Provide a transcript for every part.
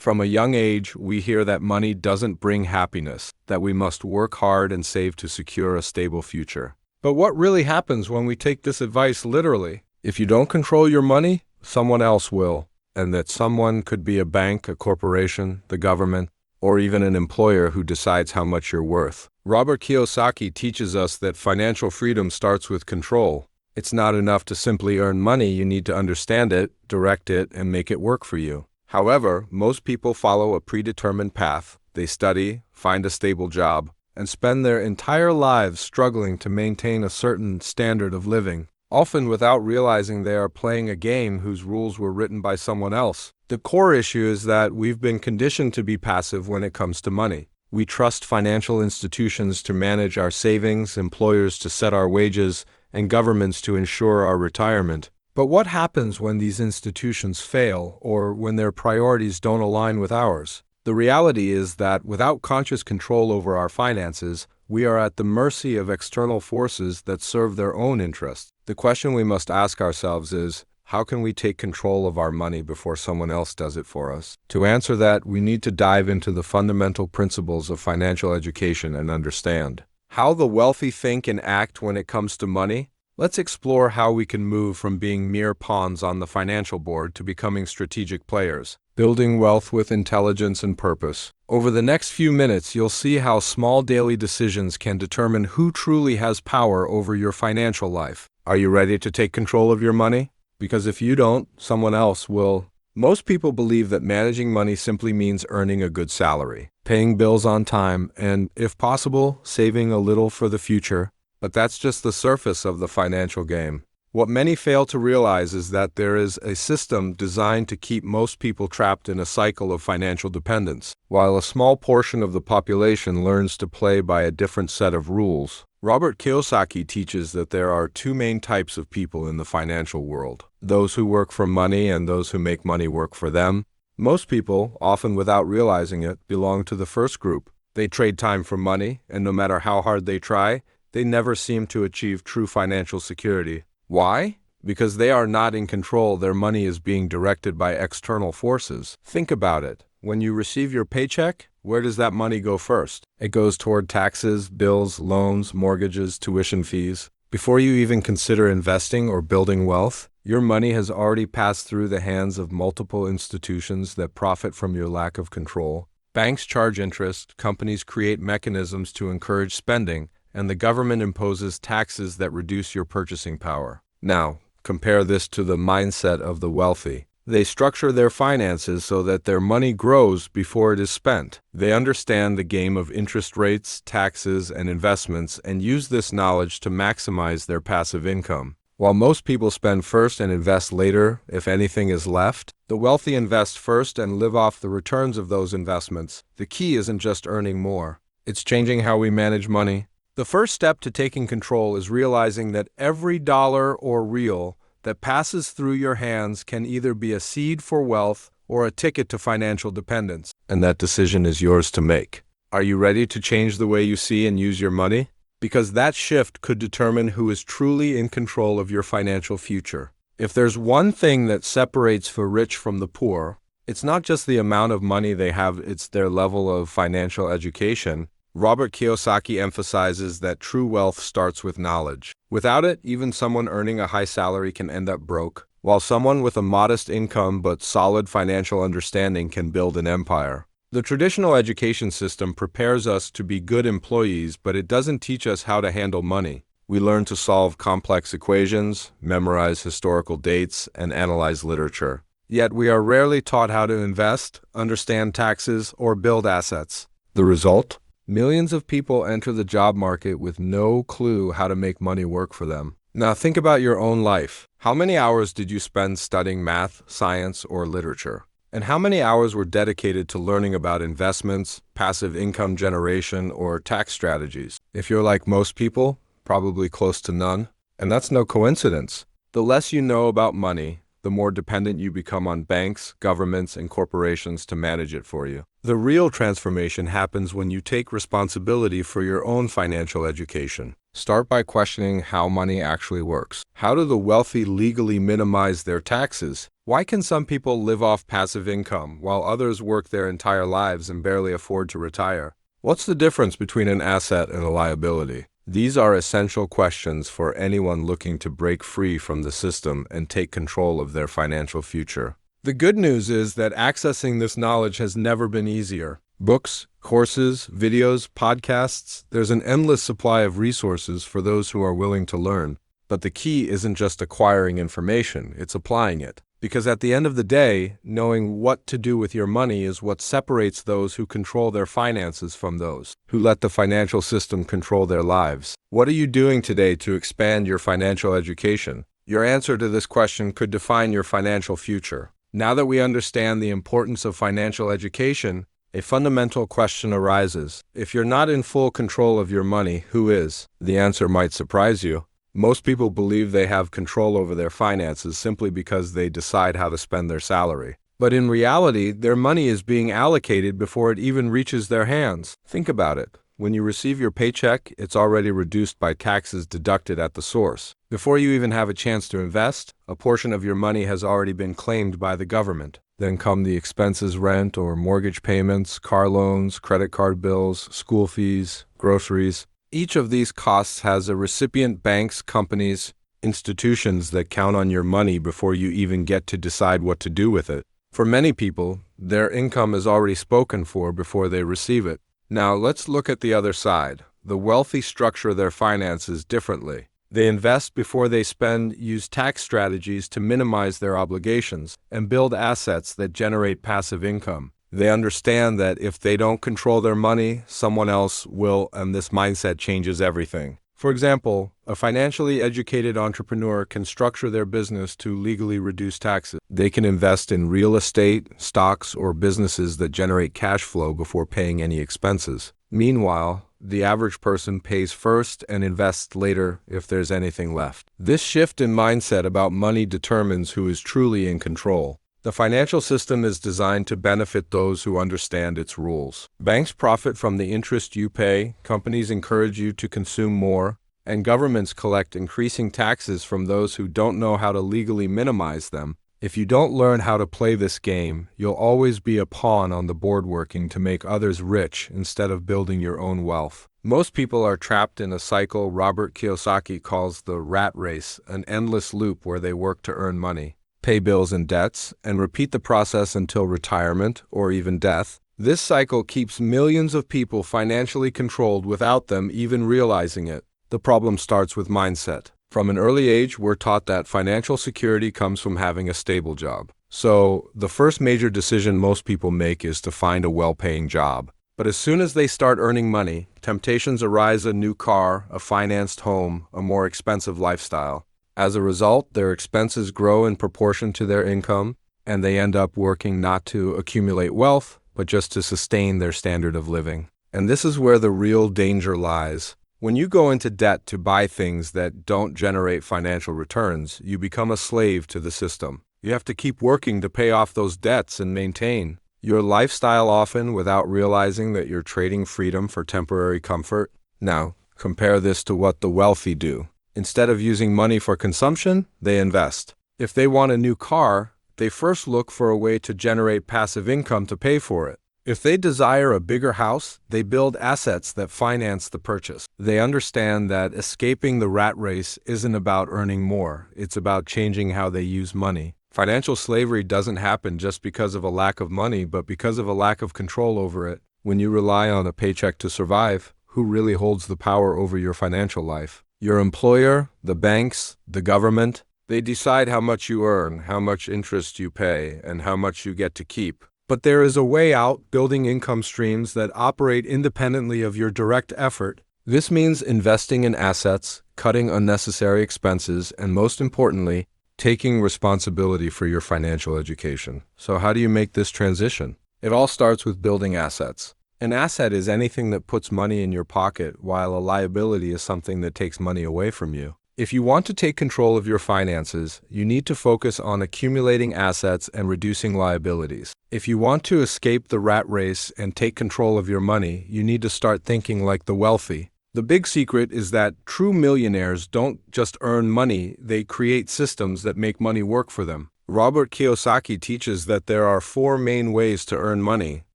From a young age, we hear that money doesn't bring happiness, that we must work hard and save to secure a stable future. But what really happens when we take this advice literally? If you don't control your money, someone else will. And that someone could be a bank, a corporation, the government, or even an employer who decides how much you're worth. Robert Kiyosaki teaches us that financial freedom starts with control. It's not enough to simply earn money, you need to understand it, direct it, and make it work for you. However, most people follow a predetermined path. They study, find a stable job, and spend their entire lives struggling to maintain a certain standard of living, often without realizing they are playing a game whose rules were written by someone else. The core issue is that we've been conditioned to be passive when it comes to money. We trust financial institutions to manage our savings, employers to set our wages, and governments to ensure our retirement. But what happens when these institutions fail or when their priorities don't align with ours? The reality is that without conscious control over our finances, we are at the mercy of external forces that serve their own interests. The question we must ask ourselves is, how can we take control of our money before someone else does it for us? To answer that, we need to dive into the fundamental principles of financial education and understand how the wealthy think and act when it comes to money. Let's explore how we can move from being mere pawns on the financial board to becoming strategic players, building wealth with intelligence and purpose. Over the next few minutes, you'll see how small daily decisions can determine who truly has power over your financial life. Are you ready to take control of your money? Because if you don't, someone else will. Most people believe that managing money simply means earning a good salary, paying bills on time, and, if possible, saving a little for the future. But that's just the surface of the financial game. What many fail to realize is that there is a system designed to keep most people trapped in a cycle of financial dependence, while a small portion of the population learns to play by a different set of rules. Robert Kiyosaki teaches that there are two main types of people in the financial world: those who work for money and those who make money work for them. Most people, often without realizing it, belong to the first group. They trade time for money, and no matter how hard they try, they never seem to achieve true financial security. Why? Because they are not in control. Their money is being directed by external forces. Think about it. When you receive your paycheck, where does that money go first? It goes toward taxes, bills, loans, mortgages, tuition fees. Before you even consider investing or building wealth, your money has already passed through the hands of multiple institutions that profit from your lack of control. Banks charge interest, companies create mechanisms to encourage spending, and the government imposes taxes that reduce your purchasing power. Now, compare this to the mindset of the wealthy. They structure their finances so that their money grows before it is spent. They understand the game of interest rates, taxes, and investments and use this knowledge to maximize their passive income. While most people spend first and invest later, if anything is left, the wealthy invest first and live off the returns of those investments. The key isn't just earning more. It's changing how we manage money. The first step to taking control is realizing that every dollar or real that passes through your hands can either be a seed for wealth or a ticket to financial dependence. And that decision is yours to make. Are you ready to change the way you see and use your money? Because that shift could determine who is truly in control of your financial future. If there's one thing that separates the rich from the poor, it's not just the amount of money they have, it's their level of financial education. Robert Kiyosaki emphasizes that true wealth starts with knowledge. Without it, even someone earning a high salary can end up broke, while someone with a modest income but solid financial understanding can build an empire. The traditional education system prepares us to be good employees, but it doesn't teach us how to handle money. We learn to solve complex equations, memorize historical dates, and analyze literature. Yet we are rarely taught how to invest, understand taxes, or build assets. The result? Millions of people enter the job market with no clue how to make money work for them. Now think about your own life. How many hours did you spend studying math, science, or literature? And how many hours were dedicated to learning about investments, passive income generation, or tax strategies? If you're like most people, probably close to none. And that's no coincidence. The less you know about money, the more dependent you become on banks, governments, and corporations to manage it for you. The real transformation happens when you take responsibility for your own financial education. Start by questioning how money actually works. How do the wealthy legally minimize their taxes? Why can some people live off passive income while others work their entire lives and barely afford to retire? What's the difference between an asset and a liability? These are essential questions for anyone looking to break free from the system and take control of their financial future. The good news is that accessing this knowledge has never been easier. Books, courses, videos, podcasts, there's an endless supply of resources for those who are willing to learn. But the key isn't just acquiring information, it's applying it. Because at the end of the day, knowing what to do with your money is what separates those who control their finances from those who let the financial system control their lives. What are you doing today to expand your financial education? Your answer to this question could define your financial future. Now that we understand the importance of financial education, a fundamental question arises. If you're not in full control of your money, who is? The answer might surprise you. Most people believe they have control over their finances simply because they decide how to spend their salary. But in reality, their money is being allocated before it even reaches their hands. Think about it. When you receive your paycheck, it's already reduced by taxes deducted at the source. Before you even have a chance to invest, a portion of your money has already been claimed by the government. Then come the expenses, rent or mortgage payments, car loans, credit card bills, school fees, groceries. Each of these costs has a recipient: banks, companies, institutions that count on your money before you even get to decide what to do with it. For many people, their income is already spoken for before they receive it. Now let's look at the other side. The wealthy structure their finances differently. They invest before they spend, use tax strategies to minimize their obligations, and build assets that generate passive income. They understand that if they don't control their money, someone else will, and this mindset changes everything. For example, a financially educated entrepreneur can structure their business to legally reduce taxes. They can invest in real estate, stocks, or businesses that generate cash flow before paying any expenses. Meanwhile, the average person pays first and invests later if there's anything left. This shift in mindset about money determines who is truly in control. The financial system is designed to benefit those who understand its rules. Banks profit from the interest you pay, companies encourage you to consume more, and governments collect increasing taxes from those who don't know how to legally minimize them. If you don't learn how to play this game, you'll always be a pawn on the board working to make others rich instead of building your own wealth. Most people are trapped in a cycle Robert Kiyosaki calls the rat race, an endless loop where they work to earn money, pay bills and debts, and repeat the process until retirement or even death. This cycle keeps millions of people financially controlled without them even realizing it. The problem starts with mindset. From an early age, we're taught that financial security comes from having a stable job. So, the first major decision most people make is to find a well-paying job. But as soon as they start earning money, temptations arise: a new car, a financed home, a more expensive lifestyle. As a result, their expenses grow in proportion to their income, and they end up working not to accumulate wealth, but just to sustain their standard of living. And this is where the real danger lies. When you go into debt to buy things that don't generate financial returns, you become a slave to the system. You have to keep working to pay off those debts and maintain your lifestyle, often without realizing that you're trading freedom for temporary comfort. Now, compare this to what the wealthy do. Instead of using money for consumption, they invest. If they want a new car, they first look for a way to generate passive income to pay for it. If they desire a bigger house, they build assets that finance the purchase. They understand that escaping the rat race isn't about earning more, it's about changing how they use money. Financial slavery doesn't happen just because of a lack of money, but because of a lack of control over it. When you rely on a paycheck to survive, who really holds the power over your financial life? Your employer, the banks, the government. They decide how much you earn, how much interest you pay, and how much you get to keep. But there is a way out: building income streams that operate independently of your direct effort. This means investing in assets, cutting unnecessary expenses, and most importantly, taking responsibility for your financial education. So how do you make this transition? It all starts with building assets. An asset is anything that puts money in your pocket, while a liability is something that takes money away from you. If you want to take control of your finances, you need to focus on accumulating assets and reducing liabilities. If you want to escape the rat race and take control of your money, you need to start thinking like the wealthy. The big secret is that true millionaires don't just earn money, they create systems that make money work for them. Robert Kiyosaki teaches that there are 4 main ways to earn money,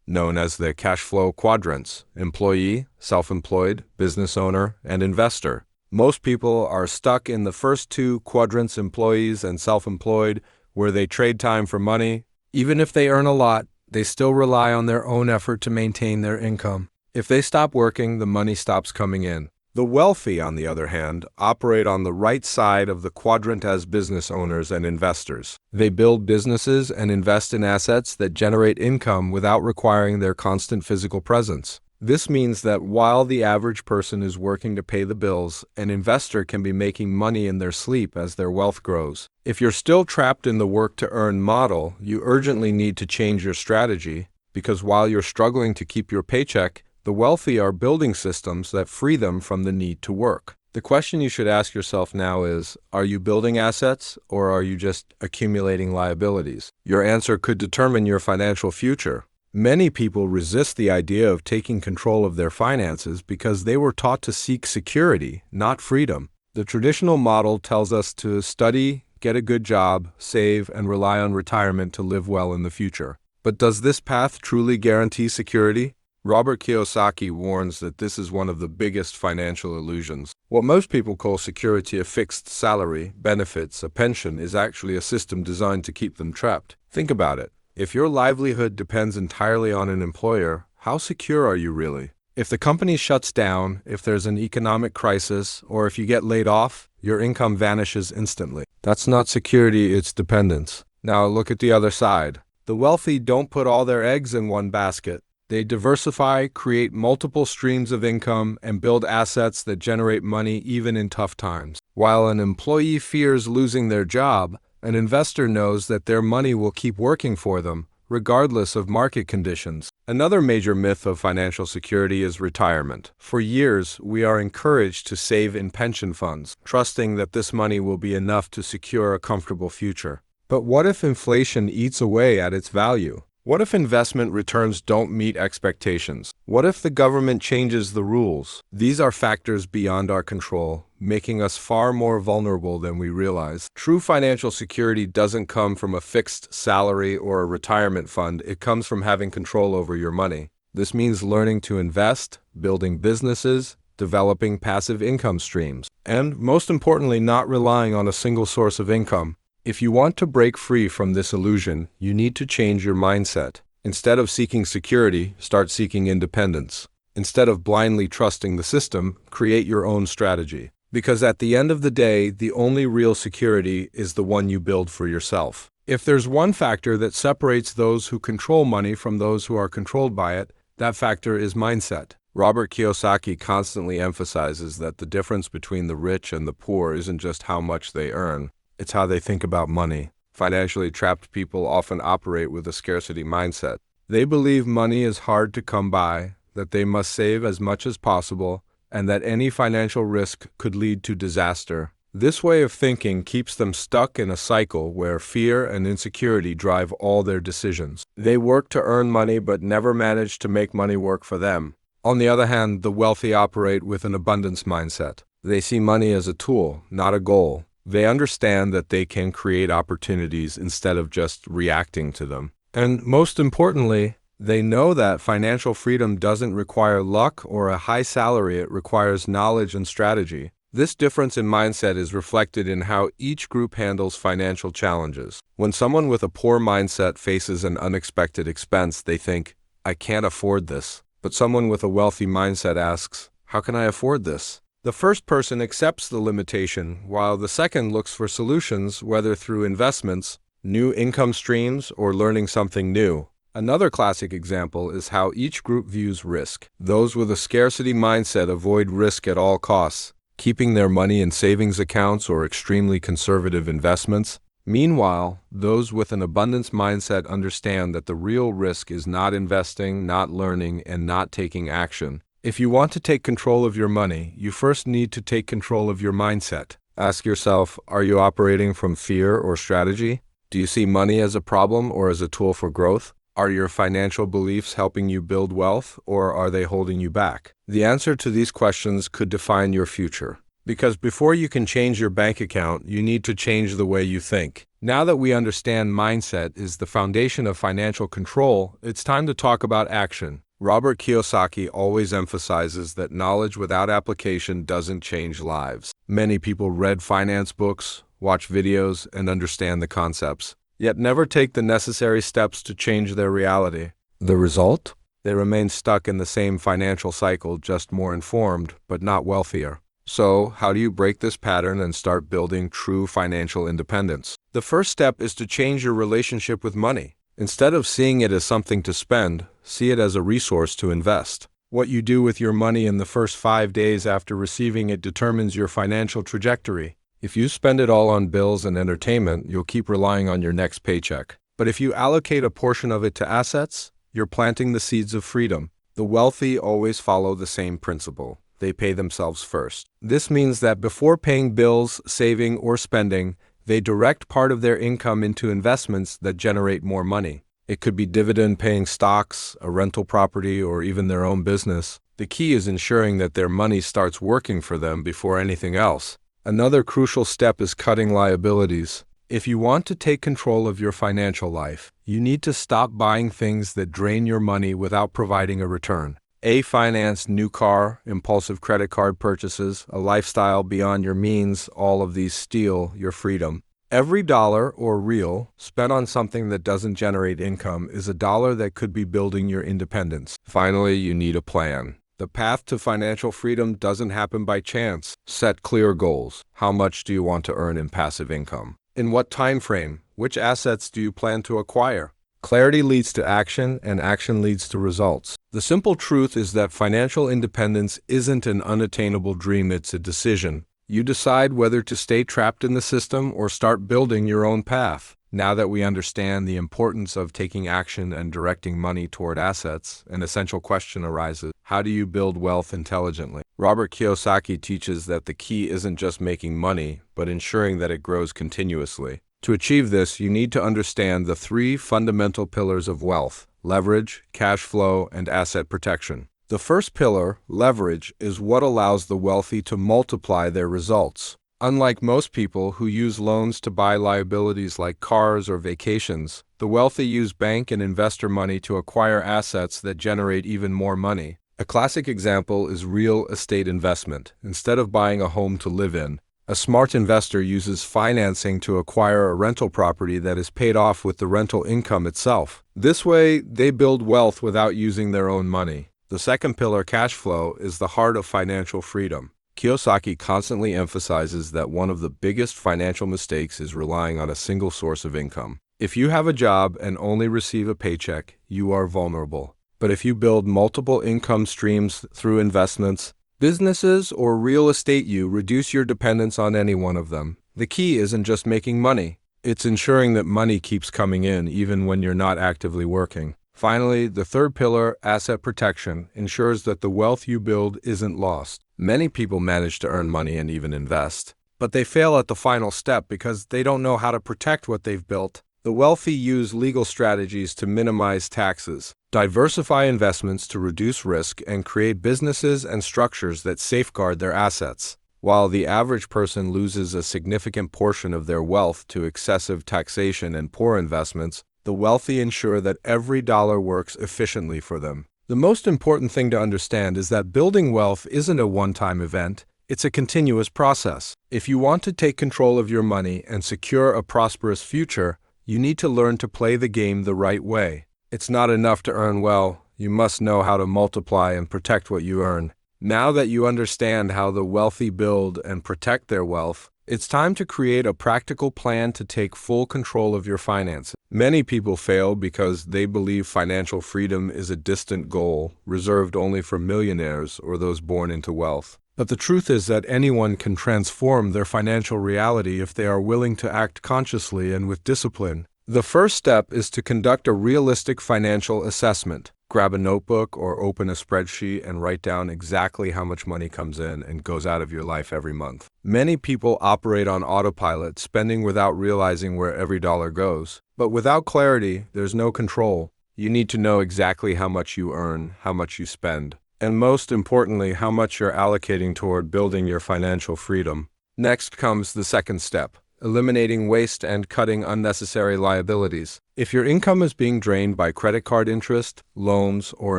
known as the cash flow quadrants: employee, self-employed, business owner, and investor. Most people are stuck in the first 2 quadrants, employees and self-employed, where they trade time for money. Even if they earn a lot, they still rely on their own effort to maintain their income. If they stop working, the money stops coming in. The wealthy, on the other hand, operate on the right side of the quadrant as business owners and investors. They build businesses and invest in assets that generate income without requiring their constant physical presence. This means that while the average person is working to pay the bills, an investor can be making money in their sleep as their wealth grows. If you're still trapped in the work-to-earn model, you urgently need to change your strategy, because while you're struggling to keep your paycheck, the wealthy are building systems that free them from the need to work. The question you should ask yourself now is, are you building assets or are you just accumulating liabilities? Your answer could determine your financial future. Many people resist the idea of taking control of their finances because they were taught to seek security, not freedom. The traditional model tells us to study, get a good job, save, and rely on retirement to live well in the future. But does this path truly guarantee security? Robert Kiyosaki warns that this is one of the biggest financial illusions. What most people call security, a fixed salary, benefits, a pension, is actually a system designed to keep them trapped. Think about it. If your livelihood depends entirely on an employer, how secure are you really? If the company shuts down, if there's an economic crisis, or if you get laid off, your income vanishes instantly. That's not security, it's dependence. Now look at the other side. The wealthy don't put all their eggs in one basket. They diversify, create multiple streams of income, and build assets that generate money even in tough times. While an employee fears losing their job, an investor knows that their money will keep working for them, regardless of market conditions. Another major myth of financial security is retirement. For years, we are encouraged to save in pension funds, trusting that this money will be enough to secure a comfortable future. But what if inflation eats away at its value? What if investment returns don't meet expectations? What if the government changes the rules? These are factors beyond our control, making us far more vulnerable than we realize. True financial security doesn't come from a fixed salary or a retirement fund. It comes from having control over your money. This means learning to invest, building businesses, developing passive income streams, and most importantly, not relying on a single source of income. If you want to break free from this illusion, you need to change your mindset. Instead of seeking security, start seeking independence. Instead of blindly trusting the system, create your own strategy. Because at the end of the day, the only real security is the one you build for yourself. If there's one factor that separates those who control money from those who are controlled by it, that factor is mindset. Robert Kiyosaki constantly emphasizes that the difference between the rich and the poor isn't just how much they earn. It's how they think about money. Financially trapped people often operate with a scarcity mindset. They believe money is hard to come by, that they must save as much as possible, and that any financial risk could lead to disaster. This way of thinking keeps them stuck in a cycle where fear and insecurity drive all their decisions. They work to earn money but never manage to make money work for them. On the other hand, the wealthy operate with an abundance mindset. They see money as a tool, not a goal. They understand that they can create opportunities instead of just reacting to them. And most importantly, they know that financial freedom doesn't require luck or a high salary, it requires knowledge and strategy. This difference in mindset is reflected in how each group handles financial challenges. When someone with a poor mindset faces an unexpected expense, they think, "I can't afford this." But someone with a wealthy mindset asks, "How can I afford this?" The first person accepts the limitation, while the second looks for solutions, whether through investments, new income streams, or learning something new. Another classic example is how each group views risk. Those with a scarcity mindset avoid risk at all costs, keeping their money in savings accounts or extremely conservative investments. Meanwhile, those with an abundance mindset understand that the real risk is not investing, not learning, and not taking action. If you want to take control of your money, you first need to take control of your mindset. Ask yourself, are you operating from fear or strategy? Do you see money as a problem or as a tool for growth? Are your financial beliefs helping you build wealth, or are they holding you back? The answer to these questions could define your future. Because before you can change your bank account, you need to change the way you think. Now that we understand mindset is the foundation of financial control, it's time to talk about action. Robert Kiyosaki always emphasizes that knowledge without application doesn't change lives. Many people read finance books, watch videos, and understand the concepts, yet never take the necessary steps to change their reality. The result? They remain stuck in the same financial cycle, just more informed, but not wealthier. So, how do you break this pattern and start building true financial independence? The first step is to change your relationship with money. Instead of seeing it as something to spend, see it as a resource to invest. What you do with your money in the first 5 days after receiving it determines your financial trajectory. If you spend it all on bills and entertainment, you'll keep relying on your next paycheck. But if you allocate a portion of it to assets, you're planting the seeds of freedom. The wealthy always follow the same principle. They pay themselves first. This means that before paying bills, saving, or spending, they direct part of their income into investments that generate more money. It could be dividend-paying stocks, a rental property, or even their own business. The key is ensuring that their money starts working for them before anything else. Another crucial step is cutting liabilities. If you want to take control of your financial life, you need to stop buying things that drain your money without providing a return. A financed new car, impulsive credit card purchases, a lifestyle beyond your means, all of these steal your freedom. Every dollar or real spent on something that doesn't generate income is a dollar that could be building your independence. Finally, you need a plan. The path to financial freedom doesn't happen by chance. Set clear goals. How much do you want to earn in passive income? In what time frame? Which assets do you plan to acquire? Clarity leads to action, and action leads to results. The simple truth is that financial independence isn't an unattainable dream, it's a decision. You decide whether to stay trapped in the system or start building your own path. Now that we understand the importance of taking action and directing money toward assets, an essential question arises: how do you build wealth intelligently? Robert Kiyosaki teaches that the key isn't just making money, but ensuring that it grows continuously. To achieve this, you need to understand the 3 fundamental pillars of wealth: leverage, cash flow, and asset protection. The first pillar, leverage, is what allows the wealthy to multiply their results. Unlike most people who use loans to buy liabilities like cars or vacations, the wealthy use bank and investor money to acquire assets that generate even more money. A classic example is real estate investment. Instead of buying a home to live in, a smart investor uses financing to acquire a rental property that is paid off with the rental income itself. This way, they build wealth without using their own money. The second pillar, cash flow, is the heart of financial freedom. Kiyosaki constantly emphasizes that one of the biggest financial mistakes is relying on a single source of income. If you have a job and only receive a paycheck, you are vulnerable. But if you build multiple income streams through investments, businesses, or real estate, you reduce your dependence on any one of them. The key isn't just making money. It's ensuring that money keeps coming in even when you're not actively working. Finally, the third pillar, asset protection, ensures that the wealth you build isn't lost. Many people manage to earn money and even invest, but they fail at the final step because they don't know how to protect what they've built. The wealthy use legal strategies to minimize taxes, diversify investments to reduce risk, and create businesses and structures that safeguard their assets. While the average person loses a significant portion of their wealth to excessive taxation and poor investments, the wealthy ensure that every dollar works efficiently for them. The most important thing to understand is that building wealth isn't a one-time event. It's a continuous process. If you want to take control of your money and secure a prosperous future, you need to learn to play the game the right way. It's not enough to earn well. You must know how to multiply and protect what you earn. Now that you understand how the wealthy build and protect their wealth, it's time to create a practical plan to take full control of your finances. Many people fail because they believe financial freedom is a distant goal, reserved only for millionaires or those born into wealth. But the truth is that anyone can transform their financial reality if they are willing to act consciously and with discipline. The first step is to conduct a realistic financial assessment. grab a notebook or open a spreadsheet and write down exactly how much money comes in and goes out of your life every month. Many people operate on autopilot, spending without realizing where every dollar goes. But without clarity, there's no control. You need to know exactly how much you earn, how much you spend, and most importantly, how much you're allocating toward building your financial freedom. Next comes the second step: eliminating waste and cutting unnecessary liabilities. If your income is being drained by credit card interest, loans, or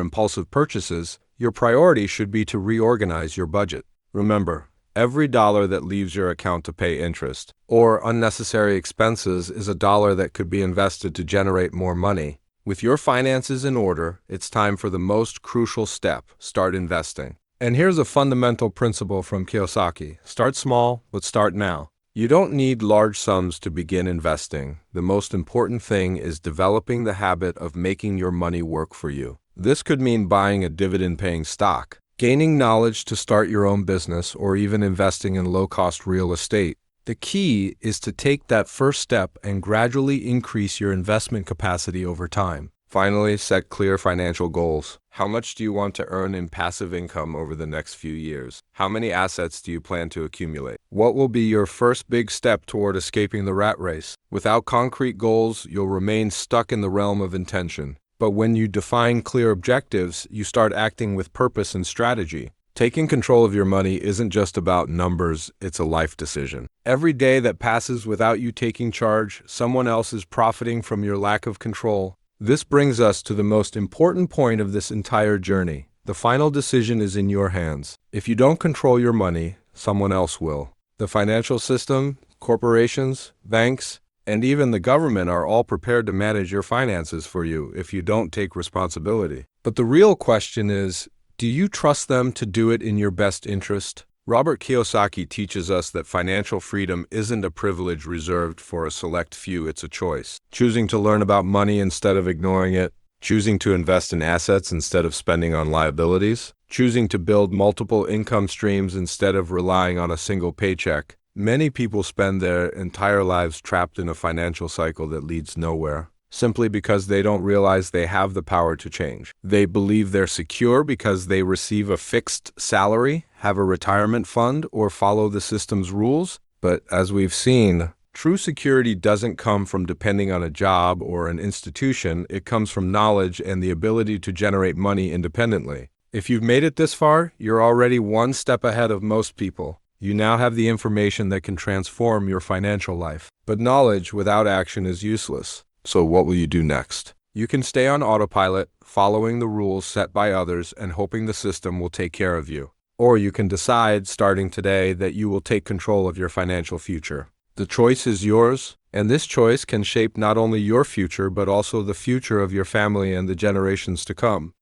impulsive purchases, your priority should be to reorganize your budget. Remember, every dollar that leaves your account to pay interest or unnecessary expenses is a dollar that could be invested to generate more money. With your finances in order, it's time for the most crucial step: start investing. And here's a fundamental principle from Kiyosaki: start small, but start now. You don't need large sums to begin investing. The most important thing is developing the habit of making your money work for you. This could mean buying a dividend-paying stock, gaining knowledge to start your own business, or even investing in low-cost real estate. The key is to take that first step and gradually increase your investment capacity over time. Finally, set clear financial goals. How much do you want to earn in passive income over the next few years? How many assets do you plan to accumulate? What will be your first big step toward escaping the rat race? Without concrete goals, you'll remain stuck in the realm of intention. But when you define clear objectives, you start acting with purpose and strategy. Taking control of your money isn't just about numbers, it's a life decision. Every day that passes without you taking charge, someone else is profiting from your lack of control. This brings us to the most important point of this entire journey. The final decision is in your hands. If you don't control your money, someone else will. The financial system, corporations, banks, and even the government are all prepared to manage your finances for you if you don't take responsibility. But the real question is, do you trust them to do it in your best interest? Robert Kiyosaki teaches us that financial freedom isn't a privilege reserved for a select few, it's a choice. Choosing to learn about money instead of ignoring it, choosing to invest in assets instead of spending on liabilities, choosing to build multiple income streams instead of relying on a single paycheck. Many people spend their entire lives trapped in a financial cycle that leads nowhere, simply because they don't realize they have the power to change. They believe they're secure because they receive a fixed salary, have a retirement fund, or follow the system's rules. But as we've seen, true security doesn't come from depending on a job or an institution. It comes from knowledge and the ability to generate money independently. If you've made it this far, you're already one step ahead of most people. You now have the information that can transform your financial life. But knowledge without action is useless. So what will you do next? You can stay on autopilot, following the rules set by others and hoping the system will take care of you. Or you can decide, starting today, that you will take control of your financial future. The choice is yours, and this choice can shape not only your future but also the future of your family and the generations to come.